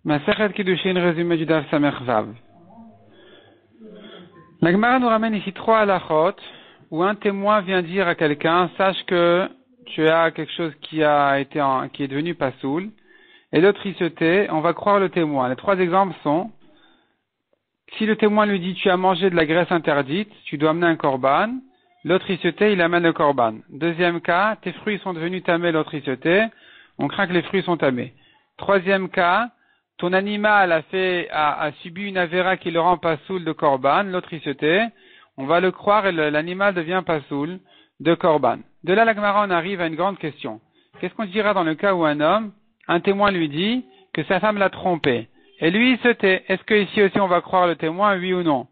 Masechet Kiddushin, résumé du Daf Samer Vav. La Gemara nous ramène ici 3 halachot où un témoin vient dire à quelqu'un, sache que tu as quelque chose qui est devenu pasoul, et l'autre il se tait, on va croire le témoin. Les 3 exemples sont, si le témoin lui dit tu as mangé de la graisse interdite, tu dois amener un korban, l'autre il se tait, il amène le korban. Deuxième cas, tes fruits sont devenus tamés, l'autre il se tait, on craint que les fruits sont tamés. Troisième cas, ton animal a subi une avéra qui le rend pasoul de korban, l'autre il se tait, on va le croire et l'animal devient pasoul de korban. De là, la Gemara, on arrive à une grande question. Qu'est-ce qu'on dira dans le cas où un témoin lui dit que sa femme l'a trompé, et lui il se tait? Est-ce que ici aussi on va croire le témoin, oui ou non?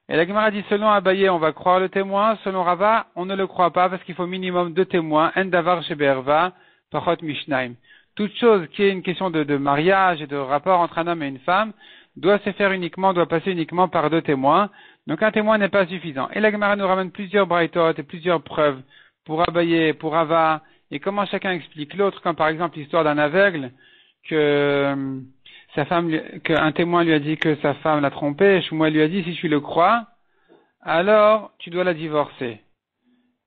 Et la Gemara dit, selon Abaye, on va croire le témoin, selon Rava, on ne le croit pas parce qu'il faut minimum 2 témoins, en davar sheberva, pachot mishnaim. Toute chose qui est une question de mariage et de rapport entre un homme et une femme doit passer uniquement par 2 témoins. Donc un témoin n'est pas suffisant. Et la Gemara nous ramène plusieurs braïtot et plusieurs preuves pour Abaye, pour Rava, et comment chacun explique l'autre, comme par exemple l'histoire d'un aveugle qu'un témoin lui a dit que sa femme l'a trompé, et Shmuel lui a dit si tu le crois, alors tu dois la divorcer.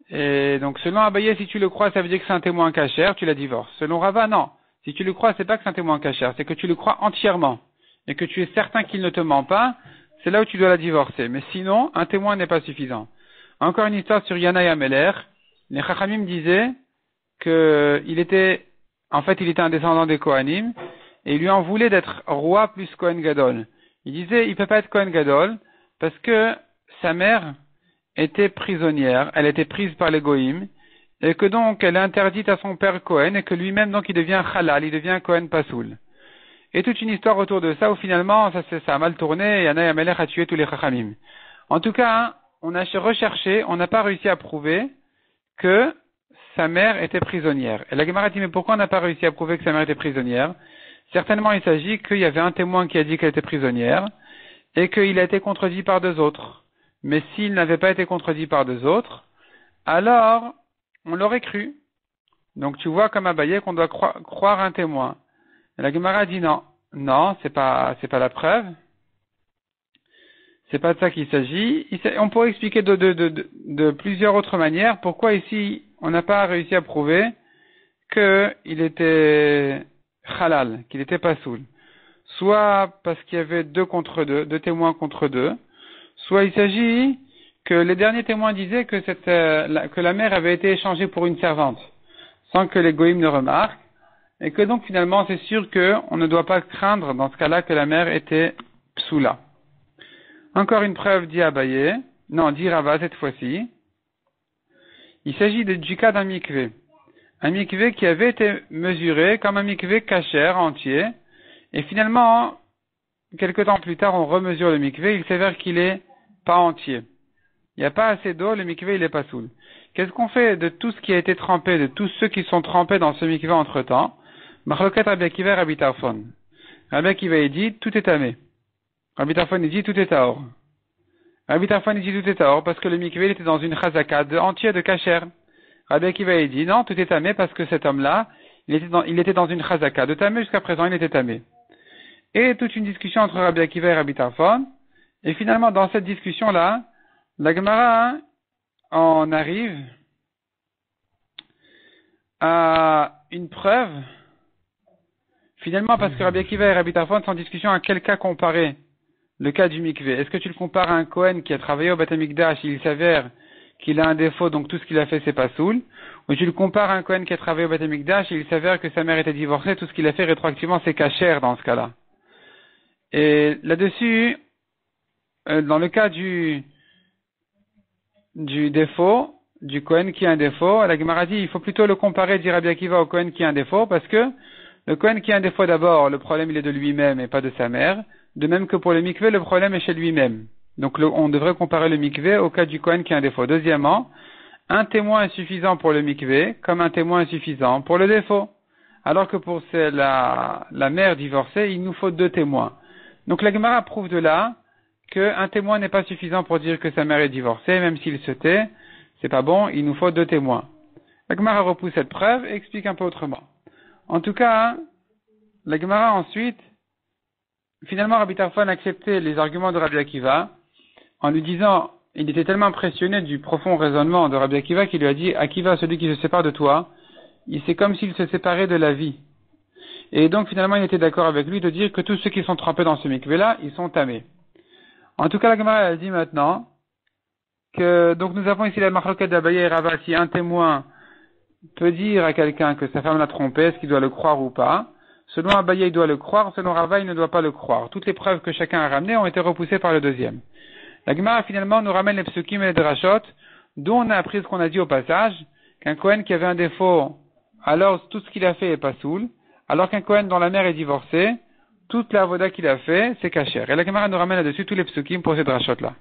Et donc, selon Abaye, si tu le crois, ça veut dire que c'est un témoin cachère, tu la divorces. Selon Rava, non. Si tu le crois, c'est pas que c'est un témoin cachère, c'est que tu le crois entièrement. Et que tu es certain qu'il ne te ment pas, c'est là où tu dois la divorcer. Mais sinon, un témoin n'est pas suffisant. Encore une histoire sur Yana et Améler. Les Chachamim disaient il était un descendant des Kohanim, et il lui en voulait d'être roi plus Kohen Gadol. Il disait, il peut pas être Kohen Gadol, parce que sa mère était prisonnière, elle était prise par les Goïm, et que donc elle est interdite à son père Cohen, et que lui-même donc il devient halal, il devient Cohen Pasoul. Et toute une histoire autour de ça, où finalement ça a mal tourné, et Yana Amelech a tué tous les Chachamim. En tout cas, on a recherché, on n'a pas réussi à prouver que sa mère était prisonnière. Et la Gemara dit, mais pourquoi on n'a pas réussi à prouver que sa mère était prisonnière? Certainement il s'agit qu'il y avait un témoin qui a dit qu'elle était prisonnière, et qu'il a été contredit par 2 autres. Mais s'il n'avait pas été contredit par 2 autres, alors on l'aurait cru. Donc tu vois comme Abaye qu'on doit croire un témoin. Et la Gemara dit non, c'est pas la preuve. C'est pas de ça qu'il s'agit. On pourrait expliquer de plusieurs autres manières pourquoi ici on n'a pas réussi à prouver qu'il était halal, qu'il était pasoul. Soit parce qu'il y avait 2 témoins contre 2. Soit il s'agit que les derniers témoins disaient que la mère avait été échangée pour une servante, sans que les goïms ne remarquent, et que donc finalement c'est sûr qu'on ne doit pas craindre dans ce cas-là que la mère était psoula. Encore une preuve dit Rava cette fois-ci. Il s'agit du cas d'un mikvé. Un mikvé qui avait été mesuré comme un mikvé cachère entier, et finalement, quelque temps plus tard, on remesure le mikvé, il s'avère qu'il est pas entier. Il n'y a pas assez d'eau, le mikvé il est pas soul. Qu'est-ce qu'on fait de tout ce qui a été trempé, de tous ceux qui sont trempés dans ce mikvé entre temps? Machloket Rabbi Akiva et Rabbi Tarfon. Rabbi Akiva il dit tout est tamé. Rabbi Tarfon il dit tout est taor. Rabbi Tarfon il dit tout est taor parce que le mikvé il était dans une chazaka entière de kasher. Rabbi Akiva il dit non, tout est tamé parce que cet homme-là, il était dans une chazaka de tamé jusqu'à présent il était tamé. Et toute une discussion entre Rabbi Akiva et Rabbi Tarfon. Et finalement, dans cette discussion-là, la Gemara en arrive à une preuve. Finalement, parce que Rabbi Akiva et Rabbi Tarfon sont en discussion à quel cas comparer le cas du mikvé. Est-ce que tu le compares à un Kohen qui a travaillé au Beth Amikdash et il s'avère qu'il a un défaut, donc tout ce qu'il a fait c'est pas soul? Ou tu le compares à un Kohen qui a travaillé au Beth Amikdash et il s'avère que sa mère était divorcée, tout ce qu'il a fait rétroactivement c'est cachère dans ce cas-là? Et là-dessus, dans le cas du défaut, du Kohen qui a un défaut, la Gemara dit il faut plutôt le comparer, dit Rabbi Akiva, au Kohen qui a un défaut, parce que le Kohen qui a un défaut d'abord, le problème il est de lui-même et pas de sa mère, de même que pour le mikvé, le problème est chez lui-même. Donc on devrait comparer le mikvé au cas du Kohen qui a un défaut. Deuxièmement, un témoin est suffisant pour le mikvé, comme un témoin est suffisant pour le défaut. Alors que pour la mère divorcée, il nous faut 2 témoins. Donc la Gemara prouve de là qu'un témoin n'est pas suffisant pour dire que sa mère est divorcée, même s'il se tait, c'est pas bon, il nous faut 2 témoins. La Gemara repousse cette preuve et explique un peu autrement. En tout cas, la Gemara ensuite finalement, Rabbi Tarfon acceptait les arguments de Rabbi Akiva en lui disant, il était tellement impressionné du profond raisonnement de Rabbi Akiva qu'il lui a dit, Akiva, celui qui se sépare de toi, c'est comme s'il se séparait de la vie. Et donc, finalement, il était d'accord avec lui de dire que tous ceux qui sont trempés dans ce mikvé-là, ils sont tamés. En tout cas, la Gemara a dit maintenant que, donc nous avons ici la marloquette d'Abaye et Rava, si un témoin peut dire à quelqu'un que sa femme l'a trompé, est-ce qu'il doit le croire ou pas? Selon Abaye, il doit le croire, selon Rava, il ne doit pas le croire. Toutes les preuves que chacun a ramenées ont été repoussées par le deuxième. La Gemara, finalement, nous ramène les psukim et les drashot, d'où on a appris ce qu'on a dit au passage, qu'un Kohen qui avait un défaut, alors tout ce qu'il a fait est pas soul, alors qu'un Kohen dont la mère est divorcée, toute la avoda qu'il a fait, c'est kasher. Et la Gemara nous ramène là-dessus tous les psukim pour ces drashot-là.